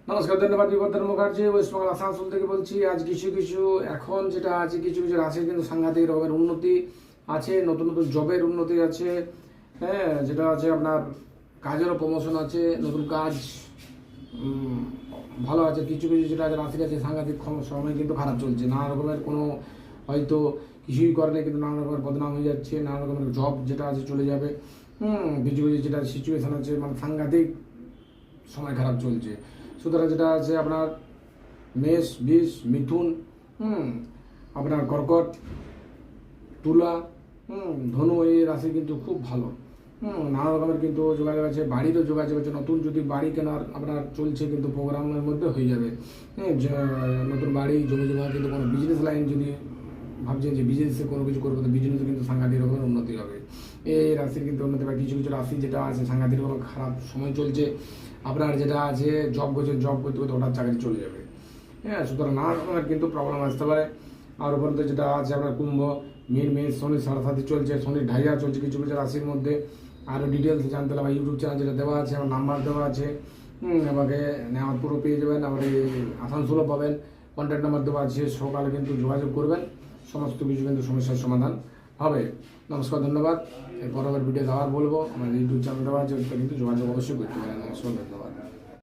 নমস্কার, ধন্যবাদ। বিবর্ধন মুখার্জি ওয়েস্ট বেঙ্গল আসানসোল থেকে বলছি। আজ কিছু কিছু এখন যেটা আছে, কিছু কিছু রাশির কিন্তু সাংঘাতিক রকমের উন্নতি আছে, নতুন নতুন জবের উন্নতি আছে। হ্যাঁ, যেটা আছে আপনার কাজেরও প্রমোশন আছে, নতুন কাজ ভালো আছে। কিছু কিছু যেটা আছে রাশির আছে সাংঘাতিক সময় কিন্তু খারাপ চলছে। নানা রকমের কোনো হয়তো কিছুই করেনি কিন্তু নানা রকমের বদনাম হয়ে যাচ্ছে, নানা রকমের জব যেটা আছে চলে যাবে। কিছু কিছু যেটা সিচুয়েশান আছে মানে সাংঘাতিক সময় খারাপ চলছে। সুতরাং যেটা আছে আপনার মেষ, বৃষ, মিথুন, আপনার কর্কট, তুলা, ধনু, এই রাশি কিন্তু খুব ভালো। নানা রকমের কিন্তু যোগাযোগ আছে, বাড়িরও যোগাযোগ আছে। নতুন যদি বাড়ি কেনার আপনার চলছে কিন্তু প্রোগ্রামের মধ্যে হয়ে যাবে। নতুন বাড়ি, জমি জমা, কিন্তু কোনো বিজনেস লাইন যদি ভাবছেন যে বিজনেসে কোনো কিছু করবো, তো বিজনেসে কিন্তু সাংঘাতিক রকমের উন্নতি হবে। এই রাশির কিন্তু উন্নতি বা কিছু কিছু রাশি যেটা আছে সাংঘাতিক রকম খারাপ সময় চলছে। আপনার যেটা আছে জব করছেন, জব করতে করতে হঠাৎ চাকরি চলে যাবে। হ্যাঁ, সুতরাং নানা রকমের কিন্তু প্রবলেম আসতে পারে। আর উপরন্ত যেটা আছে আপনার কুম্ভ, মীন, মেষ, শনির সাড়ে চলছে, শনির ঢাইয়া চলছে কিছু কিছু রাশির মধ্যে। আরও ডিটেলস জানতে হলে আমার ইউটিউব চ্যানেল যেটা দেওয়া আছে, আমার নাম্বার দেওয়া আছে, আমাকে নেওয়ার পুরো পেয়ে যাবেন। আমার এই আসানসোলও পাবেন, কন্ট্যাক্ট নাম্বার দেওয়া আছে। সকালে কিন্তু যোগাযোগ করবেন, সমস্ত কিছু কিন্তু সমস্যার সমাধান হবে। নমস্কার, ধন্যবাদ। এরপর আবার ভিডিও দেওয়ার বলবো, আমার ইউটিউব চ্যানেল দেওয়া আছে, কিন্তু যোগাযোগ অবশ্যই করতে পারেন। নমস্কার, ধন্যবাদ।